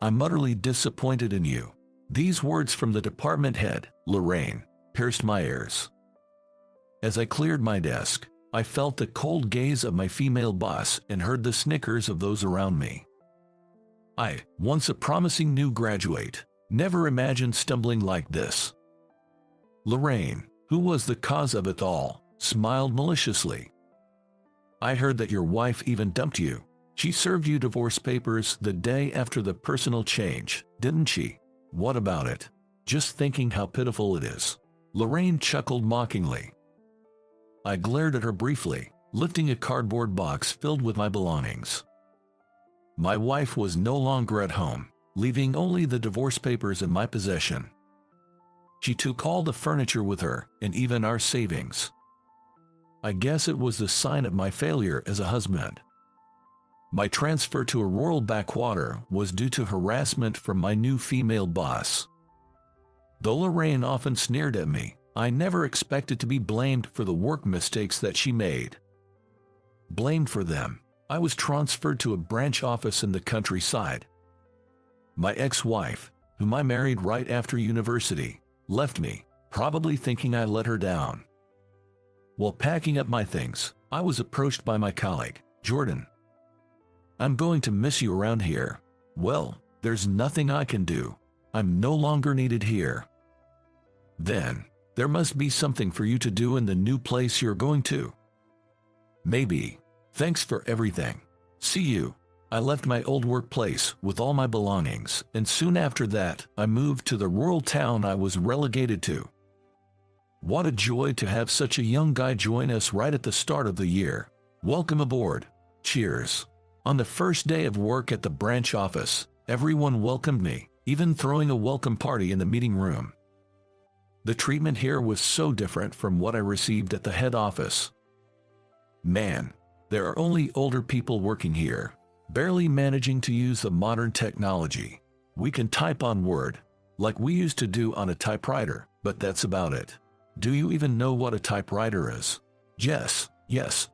I'm utterly disappointed in you." These words from the department head, Lorraine, pierced my ears. As I cleared my desk, I felt the cold gaze of my female boss and heard the snickers of those around me. I, once a promising new graduate, never imagined stumbling like this. Lorraine, who was the cause of it all, smiled maliciously. "I heard that your wife even dumped you. She served you divorce papers the day after the personal change, didn't she? What about it? Just thinking how pitiful it is." Lorraine chuckled mockingly. I glared at her briefly, lifting a cardboard box filled with my belongings. My wife was no longer at home, leaving only the divorce papers in my possession. She took all the furniture with her, and even our savings. I guess it was the sign of my failure as a husband. My transfer to a rural backwater was due to harassment from my new female boss. Though Lorraine often sneered at me, I never expected to be blamed for the work mistakes that she made. Blamed for them, I was transferred to a branch office in the countryside. My ex-wife, whom I married right after university, left me, probably thinking I let her down. While packing up my things, I was approached by my colleague, Jordan. "I'm going to miss you around here." "Well, there's nothing I can do. I'm no longer needed here." "Then, there must be something for you to do in the new place you're going to." "Maybe. Thanks for everything. See you." I left my old workplace with all my belongings, and soon after that, I moved to the rural town I was relegated to. What a joy to have such a young guy join us right at the start of the year. "Welcome aboard. Cheers." On the first day of work at the branch office, everyone welcomed me, even throwing a welcome party in the meeting room. The treatment here was so different from what I received at the head office. Man, there are only older people working here, barely managing to use the modern technology. We can type on Word, like we used to do on a typewriter, but that's about it. Do you even know what a typewriter is? Yes,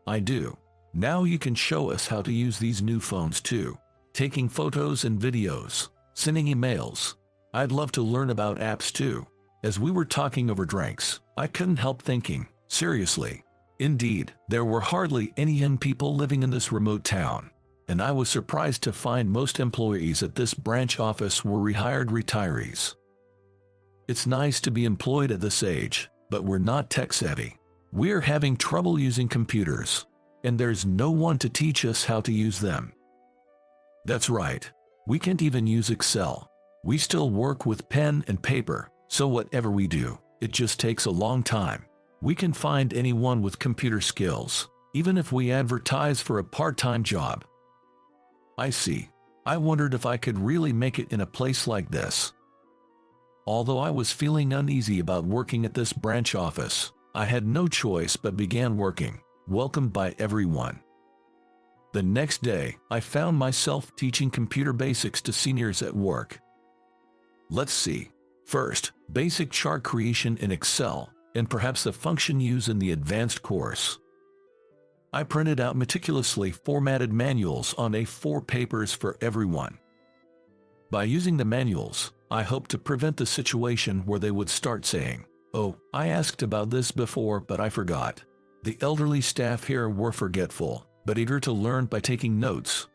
I do. Now you can show us how to use these new phones too. Taking photos and videos, sending emails. I'd love to learn about apps too. As we were talking over drinks, I couldn't help thinking, seriously. Indeed, there were hardly any young people living in this remote town, and I was surprised to find most employees at this branch office were rehired retirees. It's nice to be employed at this age, but we're not tech-savvy. We're having trouble using computers, and there's no one to teach us how to use them. That's right, we can't even use Excel. We still work with pen and paper, so whatever we do, it just takes a long time. We can find anyone with computer skills, even if we advertise for a part-time job. I see. I wondered if I could really make it in a place like this. Although I was feeling uneasy about working at this branch office, I had no choice but began working, welcomed by everyone. The next day, I found myself teaching computer basics to seniors at work. Let's see. First, basic chart creation in Excel, and perhaps the function used in the advanced course. I printed out meticulously formatted manuals on A4 papers for everyone. By using the manuals, I hoped to prevent the situation where they would start saying, "Oh, I asked about this before, but I forgot." The elderly staff here were forgetful, but eager to learn by taking notes.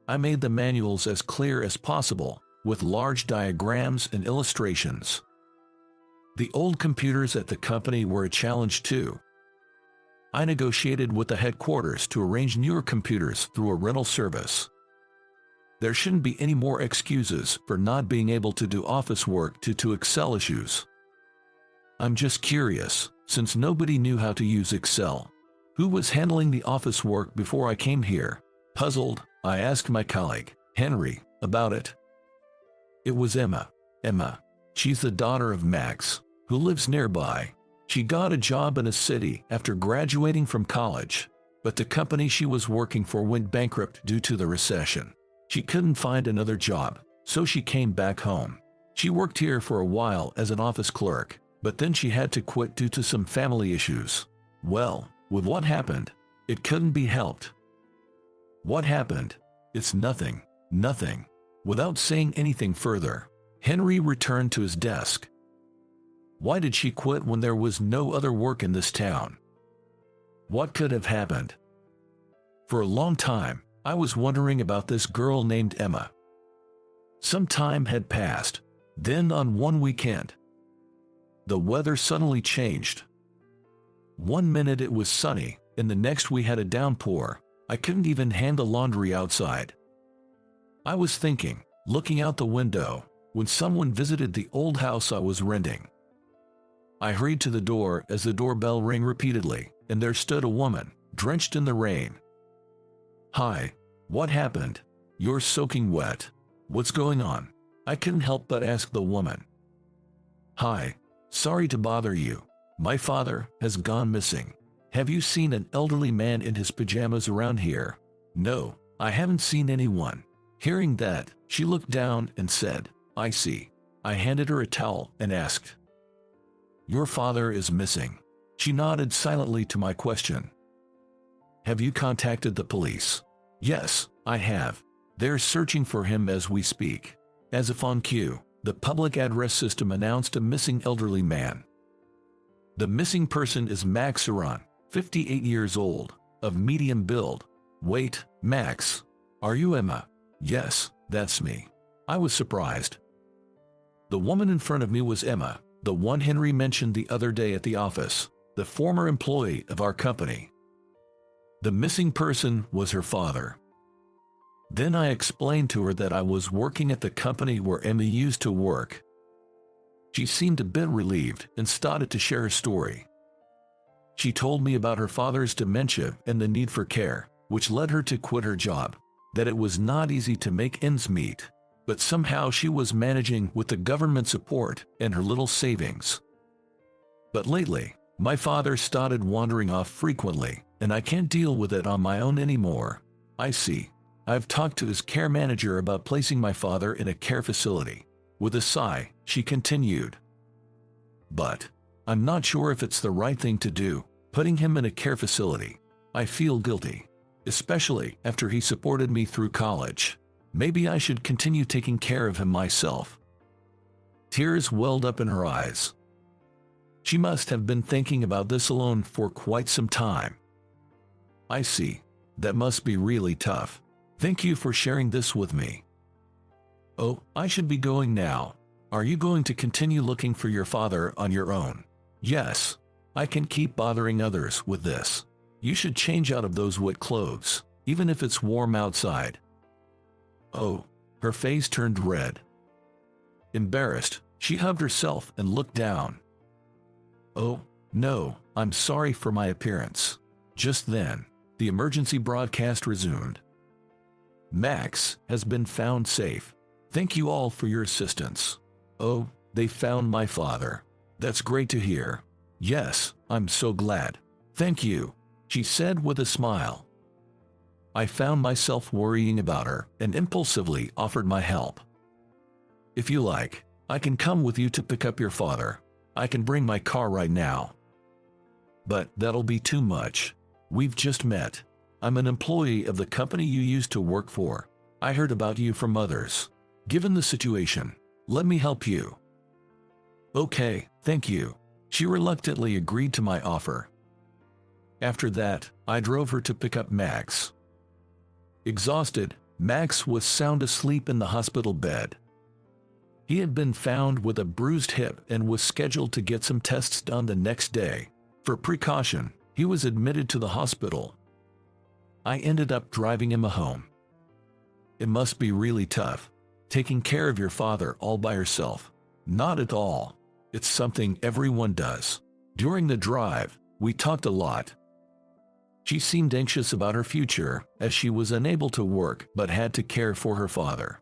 I made the manuals as clear as possible, with large diagrams and illustrations. The old computers at the company were a challenge too. I negotiated with the headquarters to arrange newer computers through a rental service. There shouldn't be any more excuses for not being able to do office work due to Excel issues. I'm just curious, since nobody knew how to use Excel. Who was handling the office work before I came here? Puzzled, I asked my colleague, Henry, about it. It was Emma. She's the daughter of Max, who lives nearby. She got a job in a city after graduating from college, but the company she was working for went bankrupt due to the recession. She couldn't find another job, so she came back home. She worked here for a while as an office clerk, but then she had to quit due to some family issues. Well, with what happened, it couldn't be helped. What happened? It's nothing. Without saying anything further, Henry returned to his desk. Why did she quit when there was no other work in this town? What could have happened? For a long time, I was wondering about this girl named Emma. Some time had passed. Then on one weekend, the weather suddenly changed. One minute it was sunny, and the next we had a downpour. I couldn't even handle laundry outside. I was thinking, looking out the window, when someone visited the old house I was renting. I hurried to the door as the doorbell rang repeatedly, and there stood a woman, drenched in the rain. "Hi, what happened? You're soaking wet. What's going on?" I couldn't help but ask the woman. "Hi, sorry to bother you. My father has gone missing. Have you seen an elderly man in his pajamas around here?" "No, I haven't seen anyone." Hearing that, she looked down and said, "I see." I handed her a towel and asked, "Your father is missing." She nodded silently to my question. "Have you contacted the police?" "Yes, I have. They're searching for him as we speak." As if on cue, the public address system announced a missing elderly man. The missing person is Max Saran, 58 years old, of medium build. "Wait, Max. Are you Emma?" "Yes, that's me." I was surprised. The woman in front of me was Emma, the one Henry mentioned the other day at the office, the former employee of our company. The missing person was her father. Then I explained to her that I was working at the company where Emma used to work. She seemed a bit relieved and started to share her story. She told me about her father's dementia and the need for care, which led her to quit her job, that it was not easy to make ends meet, but somehow she was managing with the government support and her little savings. But lately, my father started wandering off frequently, and I can't deal with it on my own anymore. "I see. I've talked to his care manager about placing my father in a care facility." With a sigh, she continued, "But I'm not sure if it's the right thing to do, putting him in a care facility. I feel guilty, especially after he supported me through college. Maybe I should continue taking care of him myself." Tears welled up in her eyes. She must have been thinking about this alone for quite some time. "I see. That must be really tough. Thank you for sharing this with me." "Oh, I should be going now. Are you going to continue looking for your father on your own?" "Yes. I can keep bothering others with this. You should change out of those wet clothes, even if it's warm outside." "Oh." Her face turned red. Embarrassed, she hugged herself and looked down. "Oh, no, I'm sorry for my appearance." Just then, the emergency broadcast resumed. "Max has been found safe. Thank you all for your assistance." "Oh, they found my father. That's great to hear." "Yes, I'm so glad. Thank you," she said with a smile. I found myself worrying about her and impulsively offered my help. "If you like, I can come with you to pick up your father. I can bring my car right now." "But that'll be too much. We've just met. I'm an employee of the company you used to work for. I heard about you from others. Given the situation, let me help you." "Okay, thank you." She reluctantly agreed to my offer. After that, I drove her to pick up Max. Exhausted, Max was sound asleep in the hospital bed. He had been found with a bruised hip and was scheduled to get some tests done the next day. For precaution, he was admitted to the hospital. I ended up driving him home. It must be really tough, taking care of your father all by yourself. Not at all. It's something everyone does. During the drive, we talked a lot. She seemed anxious about her future, as she was unable to work but had to care for her father.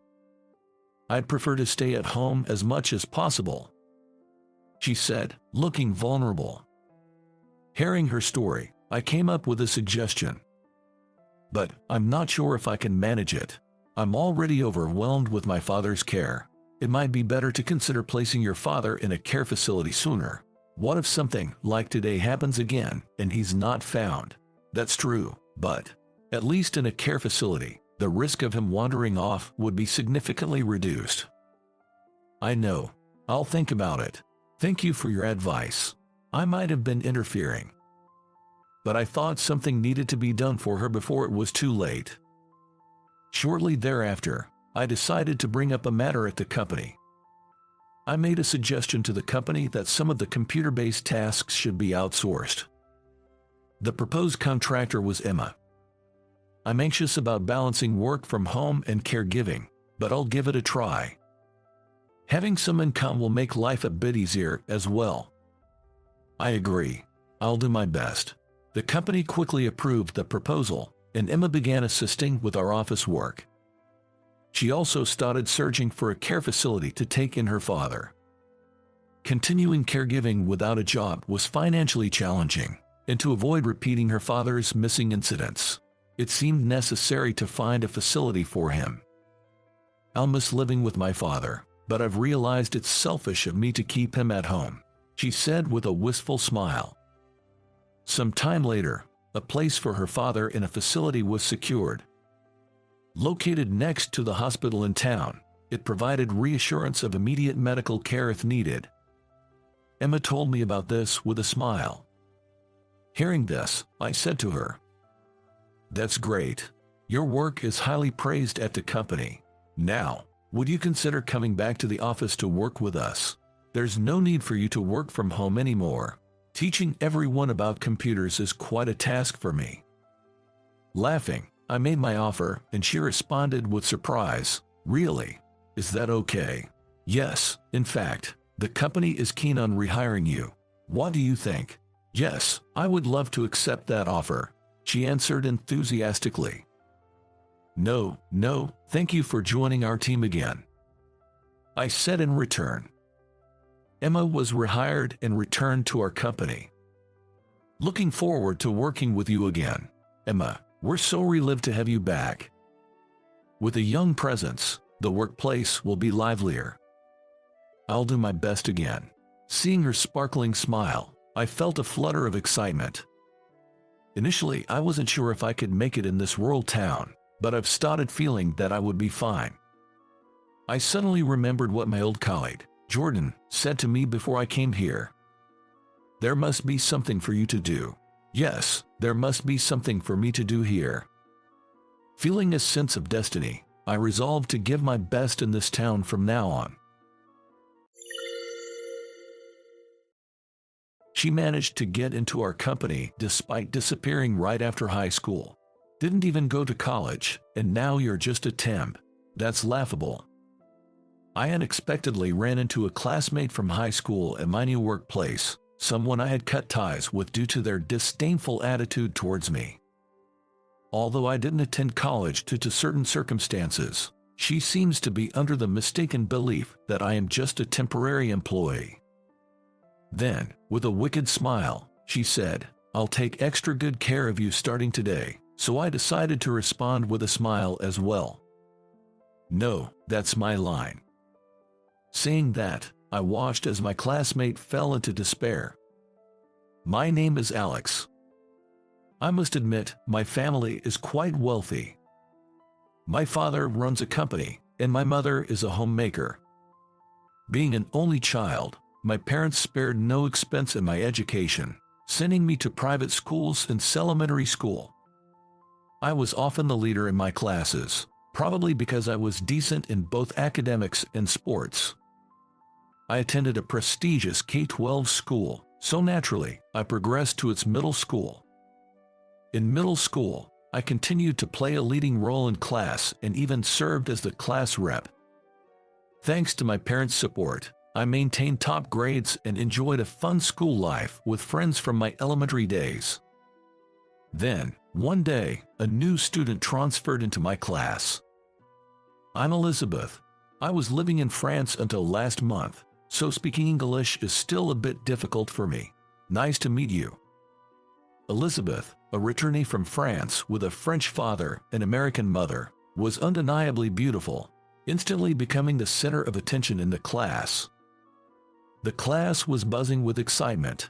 "I'd prefer to stay at home as much as possible," she said, looking vulnerable. Hearing her story, I came up with a suggestion. "But I'm not sure if I can manage it. I'm already overwhelmed with my father's care. It might be better to consider placing your father in a care facility sooner. What if something like today happens again and he's not found?" "That's true, but at least in a care facility, the risk of him wandering off would be significantly reduced. I know. I'll think about it. Thank you for your advice. I might have been interfering, but I thought something needed to be done for her before it was too late. Shortly thereafter, I decided to bring up a matter at the company. I made a suggestion to the company that some of the computer-based tasks should be outsourced. The proposed contractor was Emma. I'm anxious about balancing work from home and caregiving, but I'll give it a try. Having some income will make life a bit easier as well. I agree. I'll do my best. The company quickly approved the proposal, and Emma began assisting with our office work. She also started searching for a care facility to take in her father. Continuing caregiving without a job was financially challenging, and to avoid repeating her father's missing incidents, it seemed necessary to find a facility for him. I'll miss living with my father, but I've realized it's selfish of me to keep him at home, she said with a wistful smile. Some time later, a place for her father in a facility was secured. Located next to the hospital in town, it provided reassurance of immediate medical care if needed. Emma told me about this with a smile. Hearing this, I said to her, "That's great. Your work is highly praised at the company. Now, would you consider coming back to the office to work with us? There's no need for you to work from home anymore. Teaching everyone about computers is quite a task for me." Laughing, I made my offer, and she responded with surprise, "Really? Is that okay?" "Yes, in fact, the company is keen on rehiring you. What do you think?" "Yes, I would love to accept that offer," she answered enthusiastically. No, thank you for joining our team again," I said in return. Emma was rehired and returned to our company. "Looking forward to working with you again, Emma. We're so relieved to have you back. With a young presence, the workplace will be livelier." "I'll do my best again." Seeing her sparkling smile, I felt a flutter of excitement. Initially, I wasn't sure if I could make it in this rural town, but I've started feeling that I would be fine. I suddenly remembered what my old colleague, Jordan, said to me before I came here. "There must be something for you to do." Yes, there must be something for me to do here. Feeling a sense of destiny, I resolved to give my best in this town from now on. She managed to get into our company despite disappearing right after high school. Didn't even go to college, and now you're just a temp. That's laughable. I unexpectedly ran into a classmate from high school at my new workplace, someone I had cut ties with due to their disdainful attitude towards me. Although I didn't attend college due to certain circumstances, she seems to be under the mistaken belief that I am just a temporary employee. Then, with a wicked smile, she said, "I'll take extra good care of you starting today," so I decided to respond with a smile as well. "No, that's my line." Saying that, I watched as my classmate fell into despair. "My name is Alex. I must admit, my family is quite wealthy. My father runs a company, and my mother is a homemaker. Being an only child, my parents spared no expense in my education, sending me to private schools and elementary school. I was often the leader in my classes, probably because I was decent in both academics and sports. I attended a prestigious K-12 school, so naturally, I progressed to its middle school. In middle school, I continued to play a leading role in class and even served as the class rep. Thanks to my parents' support, I maintained top grades and enjoyed a fun school life with friends from my elementary days. Then, one day, a new student transferred into my class. I'm Elizabeth. I was living in France until last month, so speaking English is still a bit difficult for me. Nice to meet you." Elizabeth, a returnee from France with a French father and American mother, was undeniably beautiful, instantly becoming the center of attention in the class. The class was buzzing with excitement.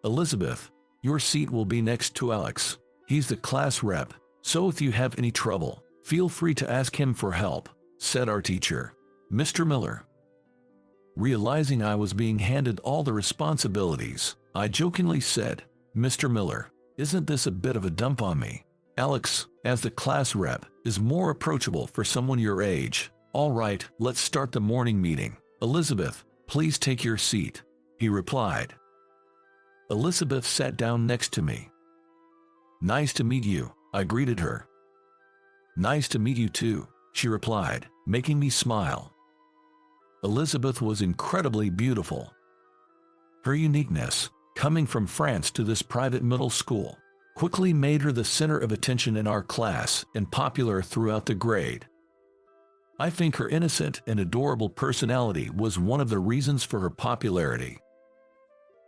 "Elizabeth, your seat will be next to Alex. He's the class rep, so if you have any trouble, Feel free to ask him for help, said our teacher, Mr. Miller. Realizing I was being handed all the responsibilities, I jokingly said, Mr. Miller, isn't this a bit of a dump on me? Alex, as the class rep, is more approachable for someone your age. All right, let's start the morning meeting. Elizabeth, please take your seat, he replied. Elizabeth sat down next to me. Nice to meet you, I greeted her. Nice to meet you too, she replied, making me smile. Elizabeth was incredibly beautiful. Her uniqueness, coming from France to this private middle school, quickly made her the center of attention in our class and popular throughout the grade. I think her innocent and adorable personality was one of the reasons for her popularity.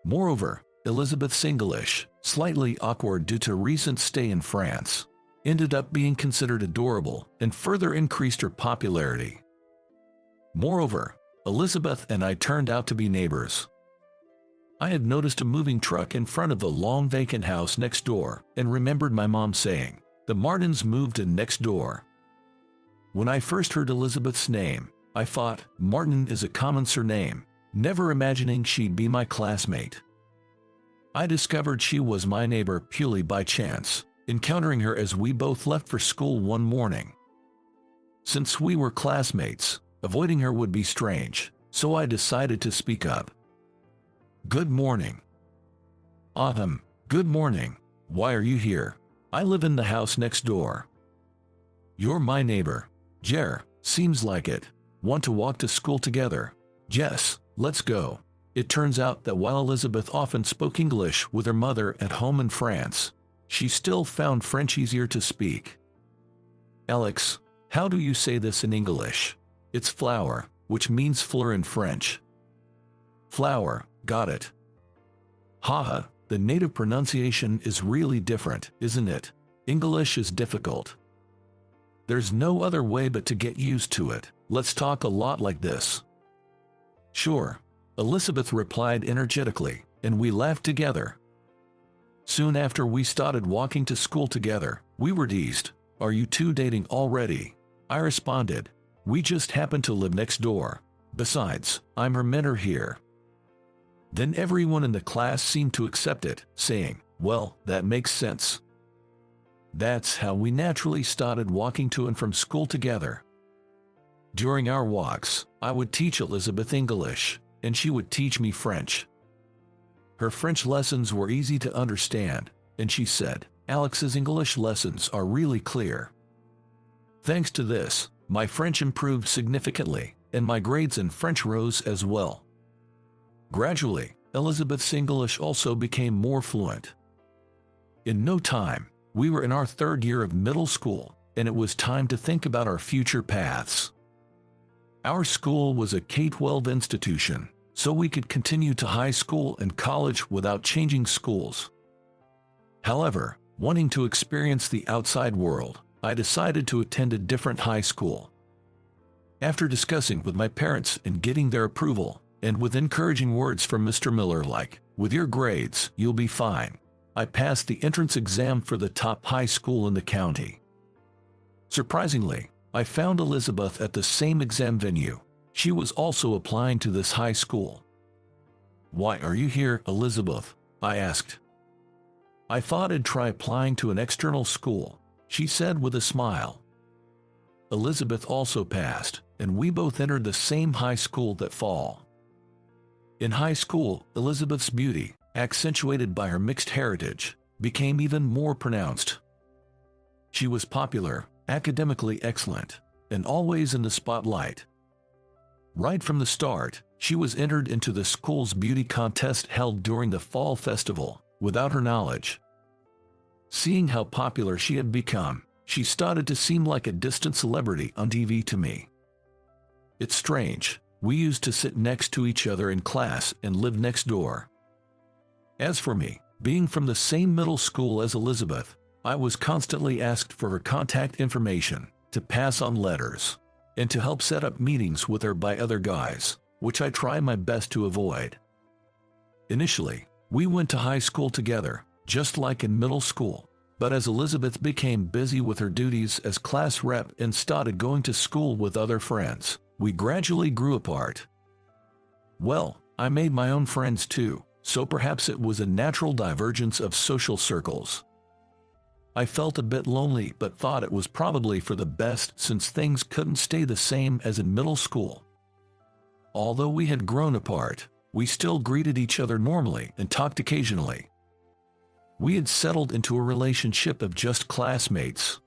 Moreover, Elizabeth's English, slightly awkward due to recent stay in France, ended up being considered adorable and further increased her popularity. Moreover, Elizabeth and I turned out to be neighbors. I had noticed a moving truck in front of the long vacant house next door and remembered my mom saying, "The Martins moved in next door." When I first heard Elizabeth's name, I thought, Martin is a common surname, never imagining she'd be my classmate. I discovered she was my neighbor purely by chance, encountering her as we both left for school one morning. Since we were classmates, avoiding her would be strange, so I decided to speak up. Good morning. Autumn, good morning. Why are you here? I live in the house next door. You're my neighbor. Jer, seems like it. Want to walk to school together? Jess, let's go. It turns out that while Elizabeth often spoke English with her mother at home in France, she still found French easier to speak. Alex, how do you say this in English? It's flower, which means fleur in French. Flower, got it. Haha, the native pronunciation is really different, isn't it? English is difficult. There's no other way but to get used to it. Let's talk a lot like this. Sure, Elizabeth replied energetically, and we laughed together. Soon after we started walking to school together, we were teased, "Are you two dating already?" I responded, "We just happen to live next door. Besides, I'm her mentor here." Then everyone in the class seemed to accept it, saying, "Well, that makes sense." That's how we naturally started walking to and from school together. During our walks, I would teach Elizabeth English, and she would teach me French. Her French lessons were easy to understand, and she said, "Alex's English lessons are really clear." Thanks to this, my French improved significantly, and my grades in French rose as well. Gradually, Elizabeth's English also became more fluent. In no time, we were in our third year of middle school, and it was time to think about our future paths. Our school was a K-12 institution, so we could continue to high school and college without changing schools. However, wanting to experience the outside world, I decided to attend a different high school. After discussing with my parents and getting their approval, and with encouraging words from Mr. Miller like, "With your grades, you'll be fine," I passed the entrance exam for the top high school in the county. Surprisingly, I found Elizabeth at the same exam venue. She was also applying to this high school. "Why are you here, Elizabeth?" I asked. "I thought I'd try applying to an external school," she said with a smile. Elizabeth also passed, and we both entered the same high school that fall. In high school, Elizabeth's beauty, accentuated by her mixed heritage, became even more pronounced. She was popular, academically excellent, and always in the spotlight. Right from the start, she was entered into the school's beauty contest held during the fall festival, without her knowledge. Seeing how popular she had become, she started to seem like a distant celebrity on TV to me. It's strange, we used to sit next to each other in class and live next door. As for me, being from the same middle school as Elizabeth, I was constantly asked for her contact information, to pass on letters, and to help set up meetings with her by other guys, which I try my best to avoid. Initially, we went to high school together, just like in middle school. But as Elizabeth became busy with her duties as class rep and started going to school with other friends, we gradually grew apart. Well, I made my own friends too, so perhaps it was a natural divergence of social circles. I felt a bit lonely but thought it was probably for the best since things couldn't stay the same as in middle school. Although we had grown apart, we still greeted each other normally and talked occasionally. We had settled into a relationship of just classmates.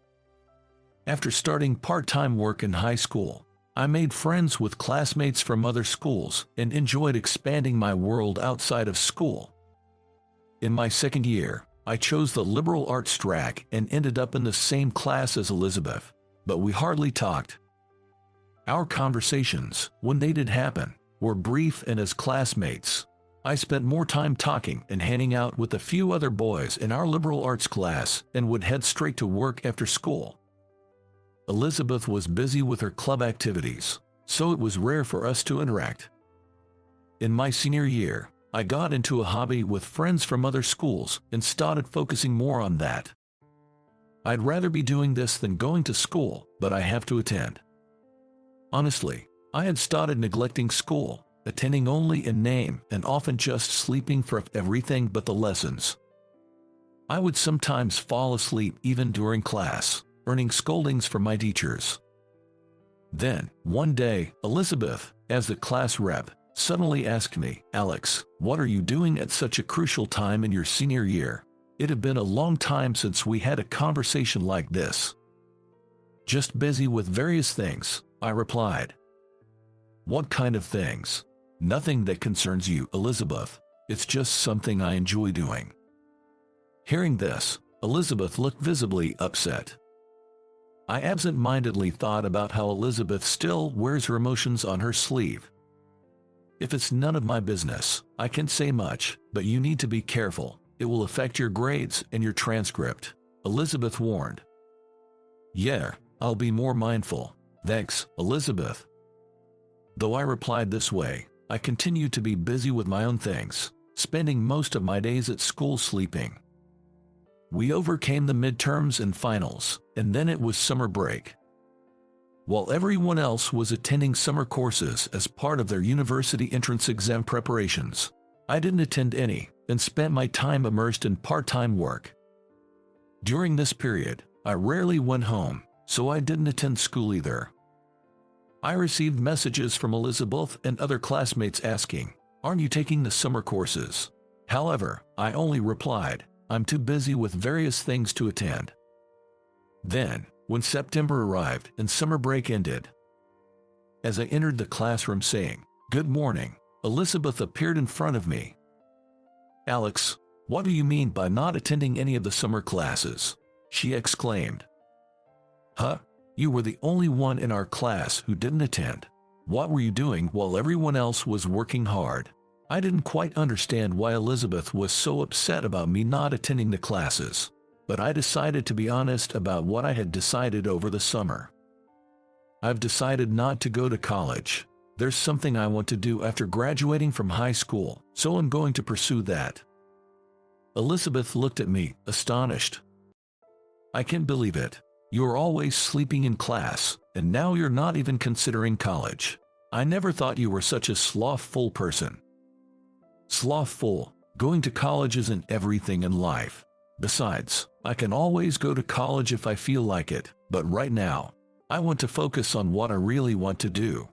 After starting part-time work in high school, I made friends with classmates from other schools and enjoyed expanding my world outside of school. In my second year, I chose the liberal arts track and ended up in the same class as Elizabeth, but we hardly talked. Our conversations, when they did happen, were brief, and as classmates, I spent more time talking and hanging out with a few other boys in our liberal arts class and would head straight to work after school. Elizabeth was busy with her club activities, so it was rare for us to interact. In my senior year, I got into a hobby with friends from other schools and started focusing more on that. I'd rather be doing this than going to school, but I have to attend. Honestly, I had started neglecting school, attending only in name and often just sleeping for everything but the lessons. I would sometimes fall asleep even during class, earning scoldings from my teachers. Then, one day, Elizabeth, as the class rep, suddenly asked me, "Alex, what are you doing at such a crucial time in your senior year?" It had been a long time since we had a conversation like this. "Just busy with various things," I replied. "What kind of things?" "Nothing that concerns you, Elizabeth. It's just something I enjoy doing." Hearing this, Elizabeth looked visibly upset. I absent-mindedly thought about how Elizabeth still wears her emotions on her sleeve. "If it's none of my business, I can't say much, but you need to be careful. It will affect your grades and your transcript," Elizabeth warned. "Yeah, I'll be more mindful. Thanks, Elizabeth." Though I replied this way, I continued to be busy with my own things, spending most of my days at school sleeping. We overcame the midterms and finals, and then it was summer break. While everyone else was attending summer courses as part of their university entrance exam preparations, I didn't attend any and spent my time immersed in part-time work. During this period, I rarely went home, so I didn't attend school either. I received messages from Elizabeth and other classmates asking, "Aren't you taking the summer courses?" However, I only replied, "I'm too busy with various things to attend." Then, when September arrived and summer break ended, as I entered the classroom saying, "Good morning," Elizabeth appeared in front of me. "Alex, what do you mean by not attending any of the summer classes?" she exclaimed. "Huh? You were the only one in our class who didn't attend. What were you doing while everyone else was working hard?" I didn't quite understand why Elizabeth was so upset about me not attending the classes, but I decided to be honest about what I had decided over the summer. "I've decided not to go to college. There's something I want to do after graduating from high school, so I'm going to pursue that." Elizabeth looked at me, astonished. "I can't believe it. You're always sleeping in class, and now you're not even considering college. I never thought you were such a slothful person." "Slothful? Going to college isn't everything in life. Besides, I can always go to college if I feel like it, but right now, I want to focus on what I really want to do."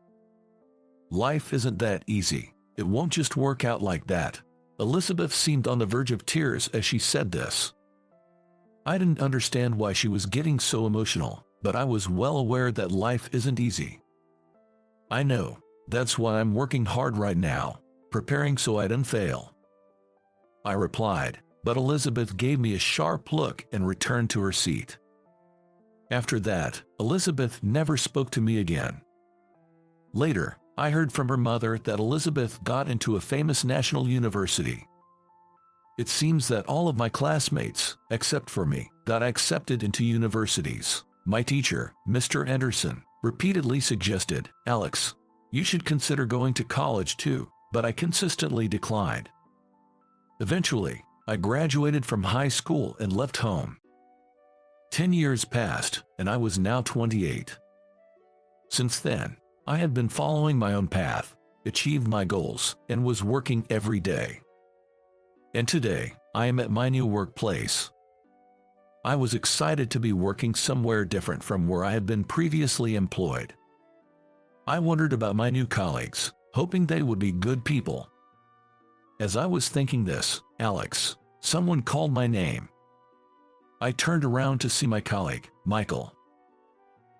Life isn't that easy. It won't just work out like that. Elizabeth seemed on the verge of tears as she said this. I didn't understand why she was getting so emotional, but I was well aware that life isn't easy. "I know. That's why I'm working hard right now, preparing so I don't fail," I replied, but Elizabeth gave me a sharp look and returned to her seat. After that, Elizabeth never spoke to me again. Later, I heard from her mother that Elizabeth got into a famous national university. It seems that all of my classmates, except for me, got accepted into universities. My teacher, Mr. Anderson, repeatedly suggested, "Alex, you should consider going to college too," but I consistently declined. Eventually, I graduated from high school and left home. 10 years passed, and I was now 28. Since then, I had been following my own path, achieved my goals, and was working every day. And today, I am at my new workplace. I was excited to be working somewhere different from where I had been previously employed. I wondered about my new colleagues, hoping they would be good people. As I was thinking this, Alex, someone called my name. I turned around to see my colleague, Michael.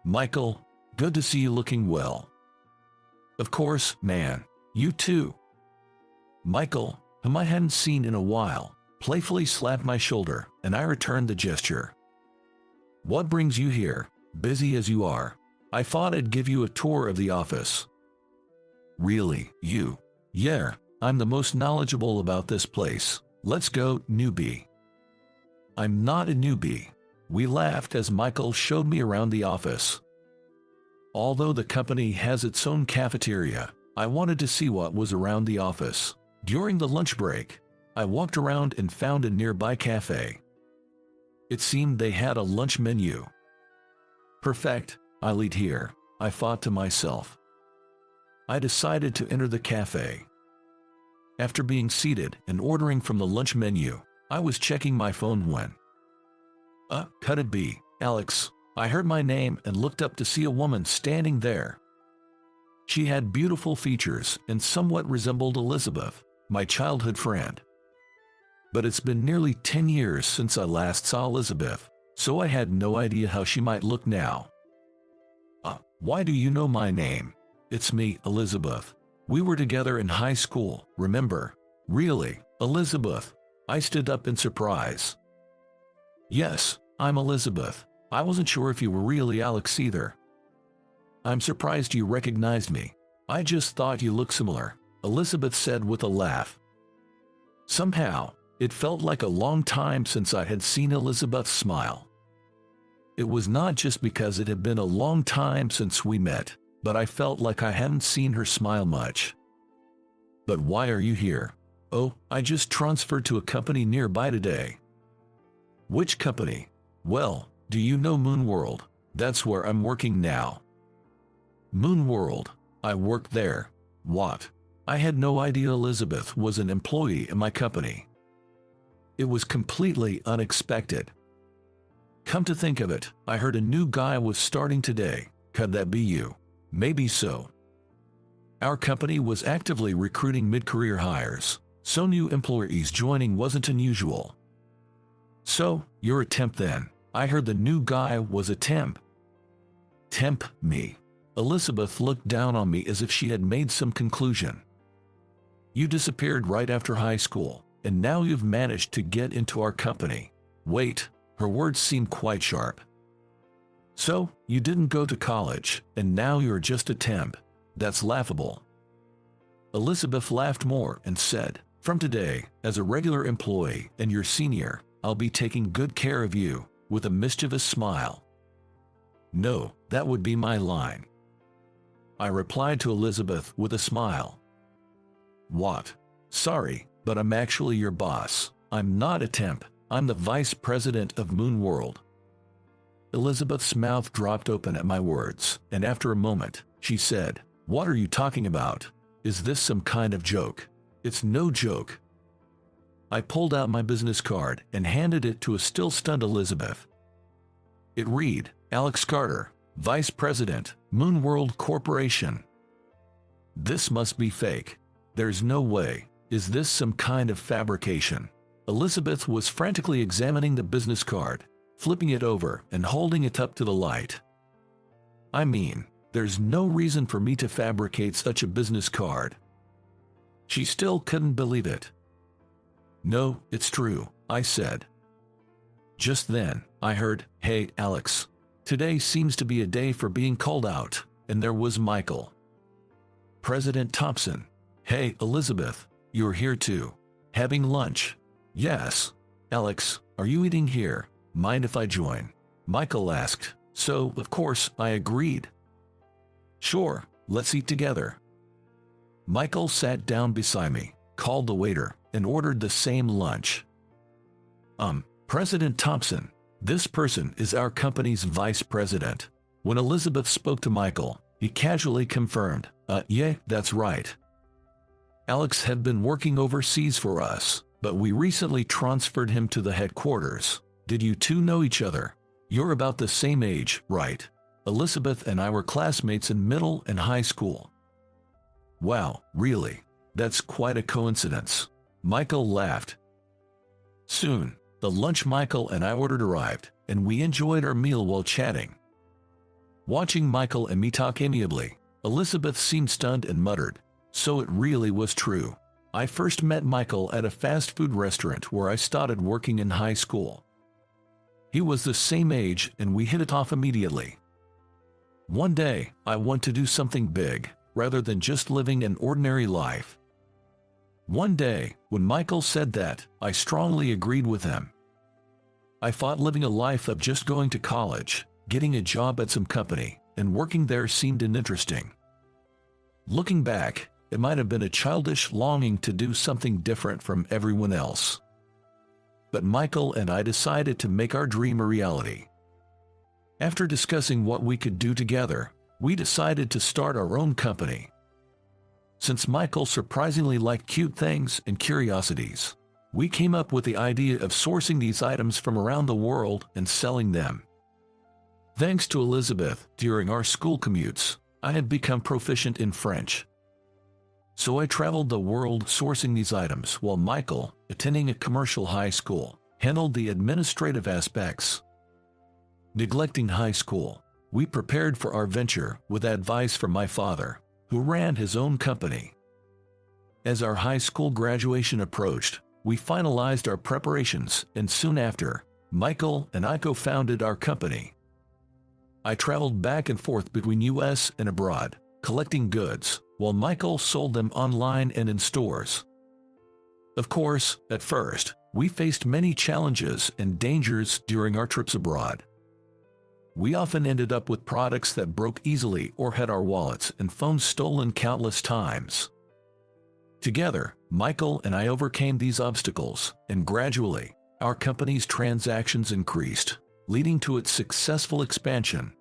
Michael, good to see you looking well. Of course, man, you too. Michael, whom I hadn't seen in a while, playfully slapped my shoulder, and I returned the gesture. What brings you here, busy as you are? I thought I'd give you a tour of the office. Really, you? Yeah, I'm the most knowledgeable about this place. Let's go, newbie. I'm not a newbie. We laughed as Michael showed me around the office. Although the company has its own cafeteria, I wanted to see what was around the office. During the lunch break, I walked around and found a nearby cafe. It seemed they had a lunch menu. Perfect, I'll eat here, I thought to myself. I decided to enter the cafe. After being seated and ordering from the lunch menu, I was checking my phone when... could it be, Alex? I heard my name and looked up to see a woman standing there. She had beautiful features and somewhat resembled Elizabeth, my childhood friend. But it's been nearly 10 years since I last saw Elizabeth, so I had no idea how she might look now. Why do you know my name? It's me, Elizabeth. We were together in high school, remember? Really, Elizabeth? I stood up in surprise. Yes, I'm Elizabeth. I wasn't sure if you were really Alex either. I'm surprised you recognized me. I just thought you looked similar, Elizabeth said with a laugh. Somehow, it felt like a long time since I had seen Elizabeth smile. It was not just because it had been a long time since we met, but I felt like I hadn't seen her smile much. But why are you here? Oh, I just transferred to a company nearby today. Which company? Well, do you know Moon World? That's where I'm working now. Moon World? I work there. What? I had no idea Elizabeth was an employee in my company. It was completely unexpected. Come to think of it, I heard a new guy was starting today. Could that be you? Maybe so. Our company was actively recruiting mid-career hires, so new employees joining wasn't unusual. So, you're a temp then. I heard the new guy was a temp. Temp me. Elizabeth looked down on me as if she had made some conclusion. You disappeared right after high school, and now you've managed to get into our company. Wait, her words seemed quite sharp. So, you didn't go to college, and now you're just a temp. That's laughable. Elizabeth laughed more and said, from today, as a regular employee and your senior, I'll be taking good care of you, with a mischievous smile. No, that would be my line. I replied to Elizabeth with a smile. What? Sorry, but I'm actually your boss. I'm not a temp. I'm the vice president of Moon World. Elizabeth's mouth dropped open at my words, and after a moment, she said, What are you talking about? Is this some kind of joke? It's no joke. I pulled out my business card and handed it to a still stunned Elizabeth. It read, Alex Carter, Vice President, Moon World Corporation. This must be fake. There's no way. Is this some kind of fabrication? Elizabeth was frantically examining the business card, flipping it over and holding it up to the light. I mean, there's no reason for me to fabricate such a business card. She still couldn't believe it. No, it's true, I said. Just then, I heard, Hey, Alex. Today seems to be a day for being called out, and there was Michael. President Thompson. Hey, Elizabeth, you're here too. Having lunch? Yes. Alex, are you eating here? Mind if I join? Michael asked, so, of course, I agreed. Sure, let's eat together. Michael sat down beside me, called the waiter, and ordered the same lunch. President Thompson, This person is our company's vice president. When Elizabeth spoke to Michael, he casually confirmed, yeah, that's right. Alex had been working overseas for us, but we recently transferred him to the headquarters. Did you two know each other? You're about the same age, right? Elizabeth and I were classmates in middle and high school. Wow, really? That's quite a coincidence. Michael laughed. Soon, the lunch Michael and I ordered arrived, and we enjoyed our meal while chatting. Watching Michael and me talk amiably, Elizabeth seemed stunned and muttered, "So it really was true. I first met Michael at a fast food restaurant where I started working in high school. He was the same age and we hit it off immediately. One day, I want to do something big, rather than just living an ordinary life." One day, when Michael said that, I strongly agreed with him. I thought living a life of just going to college, getting a job at some company, and working there seemed uninteresting. Looking back, it might have been a childish longing to do something different from everyone else. But Michael and I decided to make our dream a reality. After discussing what we could do together, we decided to start our own company. Since Michael surprisingly liked cute things and curiosities, we came up with the idea of sourcing these items from around the world and selling them. Thanks to Elizabeth, during our school commutes, I had become proficient in French. So I traveled the world sourcing these items while Michael, attending a commercial high school, handled the administrative aspects. Neglecting high school, we prepared for our venture with advice from my father, who ran his own company. As our high school graduation approached, we finalized our preparations, and soon after, Michael and I co-founded our company. I traveled back and forth between US and abroad, collecting goods, while Michael sold them online and in stores. Of course, at first, we faced many challenges and dangers during our trips abroad. We often ended up with products that broke easily or had our wallets and phones stolen countless times. Together, Michael and I overcame these obstacles, and gradually, our company's transactions increased, leading to its successful expansion.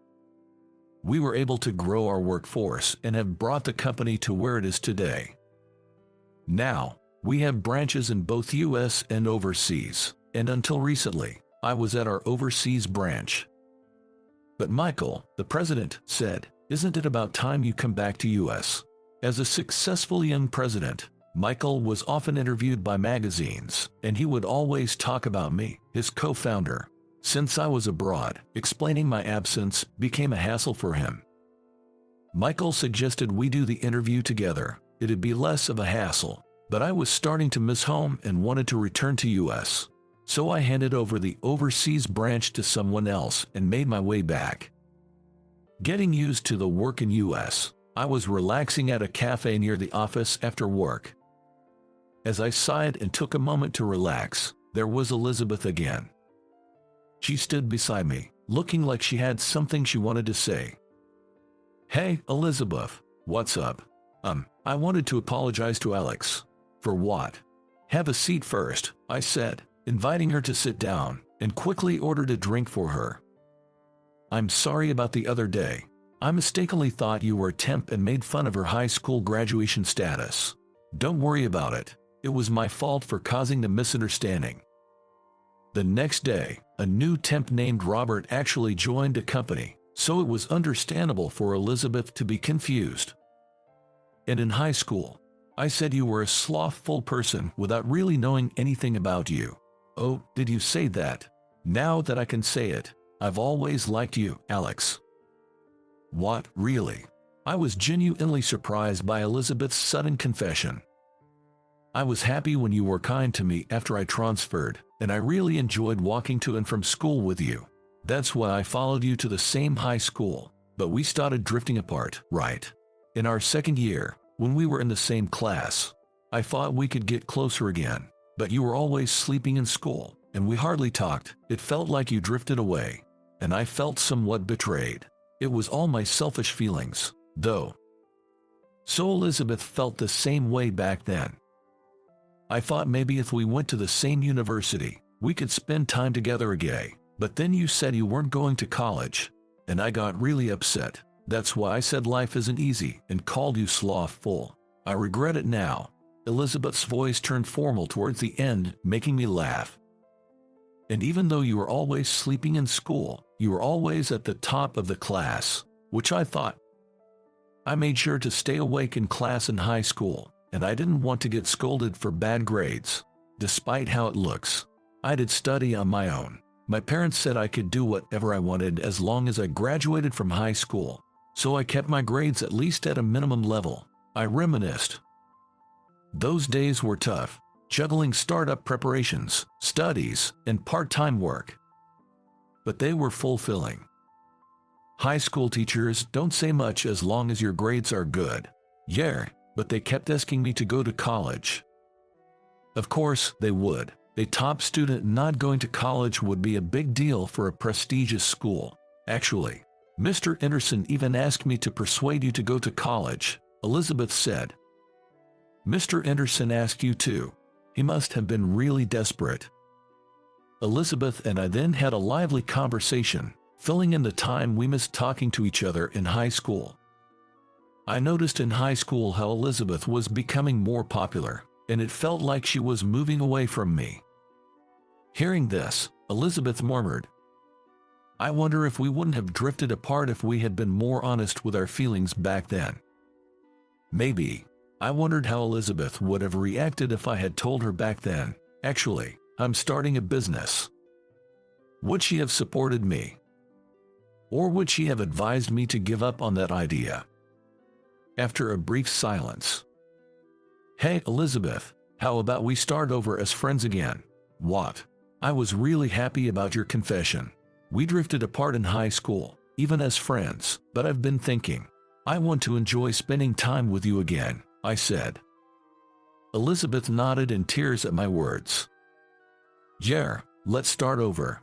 We were able to grow our workforce and have brought the company to where it is today. Now, we have branches in both US and overseas, and until recently, I was at our overseas branch. But Michael, the president, said, "Isn't it about time you come back to US?" As a successful young president, Michael was often interviewed by magazines, and he would always talk about me, his co-founder. Since I was abroad, explaining my absence became a hassle for him. Michael suggested we do the interview together. It'd be less of a hassle, but I was starting to miss home and wanted to return to US. So I handed over the overseas branch to someone else and made my way back. Getting used to the work in US, I was relaxing at a cafe near the office after work. As I sighed and took a moment to relax, there was Elizabeth again. She stood beside me, looking like she had something she wanted to say. "Hey, Elizabeth, what's up?" I wanted to apologize to Alex. "For what?" "Have a seat first," I said, inviting her to sit down, and quickly ordered a drink for her. "I'm sorry about the other day. I mistakenly thought you were a temp and made fun of her high school graduation status. Don't worry about it. It was my fault for causing the misunderstanding." The next day, a new temp named Robert actually joined the company, so it was understandable for Elizabeth to be confused. And in high school, I said you were a slothful person without really knowing anything about you. "Oh, did you say that? Now that I can say it, I've always liked you, Alex." "What, really?" I was genuinely surprised by Elizabeth's sudden confession. "I was happy when you were kind to me after I transferred, and I really enjoyed walking to and from school with you. That's why I followed you to the same high school, but we started drifting apart, right? In our second year, when we were in the same class, I thought we could get closer again. But you were always sleeping in school, and we hardly talked. It felt like you drifted away, and I felt somewhat betrayed. It was all my selfish feelings, though." So Elizabeth felt the same way back then. "I thought maybe if we went to the same university, we could spend time together again. But then you said you weren't going to college, and I got really upset. That's why I said life isn't easy and called you slothful. I regret it now." Elizabeth's voice turned formal towards the end, making me laugh. "And even though you were always sleeping in school, you were always at the top of the class, which I thought. I made sure to stay awake in class in high school, and I didn't want to get scolded for bad grades. Despite how it looks, I did study on my own. My parents said I could do whatever I wanted as long as I graduated from high school, so I kept my grades at least at a minimum level." I reminisced. Those days were tough, juggling startup preparations, studies, and part-time work. But they were fulfilling. High school teachers don't say much as long as your grades are good. Yeah, but they kept asking me to go to college. Of course, they would. A top student not going to college would be a big deal for a prestigious school. "Actually, Mr. Anderson even asked me to persuade you to go to college," Elizabeth said. "Mr. Anderson asked you too. He must have been really desperate." Elizabeth and I then had a lively conversation, filling in the time we missed talking to each other in high school. I noticed in high school how Elizabeth was becoming more popular, and it felt like she was moving away from me. Hearing this, Elizabeth murmured, "I wonder if we wouldn't have drifted apart if we had been more honest with our feelings back then." Maybe. I wondered how Elizabeth would have reacted if I had told her back then, "Actually, I'm starting a business." Would she have supported me? Or would she have advised me to give up on that idea? After a brief silence, "Hey, Elizabeth, how about we start over as friends again?" "What?" "I was really happy about your confession. We drifted apart in high school, even as friends, but I've been thinking, I want to enjoy spending time with you again," I said. Elizabeth nodded in tears at my words. "Yeah, let's start over."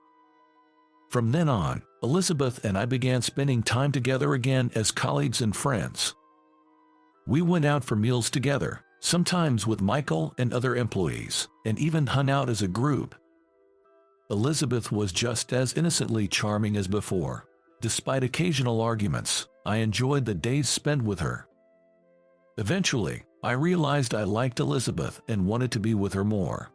From then on, Elizabeth and I began spending time together again as colleagues and friends. We went out for meals together, sometimes with Michael and other employees, and even hung out as a group. Elizabeth was just as innocently charming as before. Despite occasional arguments, I enjoyed the days spent with her. Eventually, I realized I liked Elizabeth and wanted to be with her more.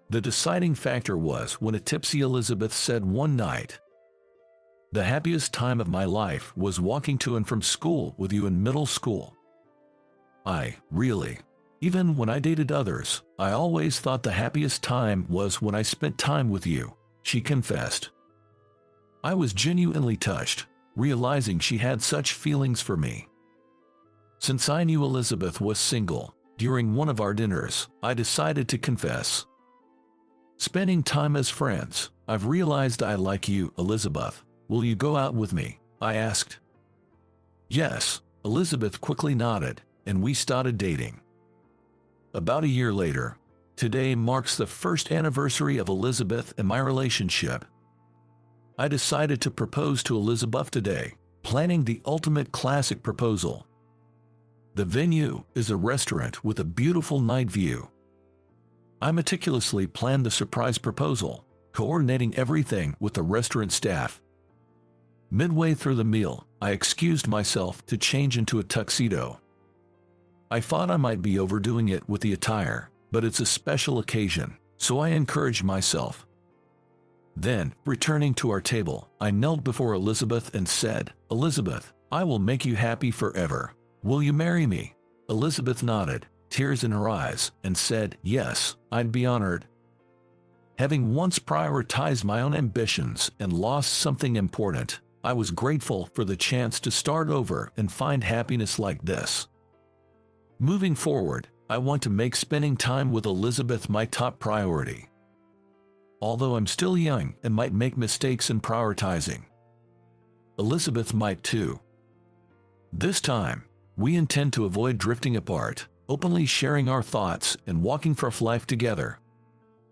The deciding factor was when a tipsy Elizabeth said one night, "The happiest time of my life was walking to and from school with you in middle school." Even when I dated others, I always thought the happiest time was when I spent time with you, she confessed. I was genuinely touched, realizing she had such feelings for me. Since I knew Elizabeth was single, during one of our dinners, I decided to confess. "Spending time as friends, I've realized I like you, Elizabeth. Will you go out with me?" I asked. "Yes," Elizabeth quickly nodded, and we started dating. About a year later, today marks the first anniversary of Elizabeth and my relationship. I decided to propose to Elizabeth today, planning the ultimate classic proposal. The venue is a restaurant with a beautiful night view. I meticulously planned the surprise proposal, coordinating everything with the restaurant staff. Midway through the meal, I excused myself to change into a tuxedo. I thought I might be overdoing it with the attire, but it's a special occasion, so I encouraged myself. Then, returning to our table, I knelt before Elizabeth and said, "Elizabeth, I will make you happy forever. Will you marry me?" Elizabeth nodded, tears in her eyes, and said, "Yes, I'd be honored." Having once prioritized my own ambitions and lost something important, I was grateful for the chance to start over and find happiness like this. Moving forward, I want to make spending time with Elizabeth my top priority. Although I'm still young and might make mistakes in prioritizing, Elizabeth might too. This time, we intend to avoid drifting apart, openly sharing our thoughts and walking for life together.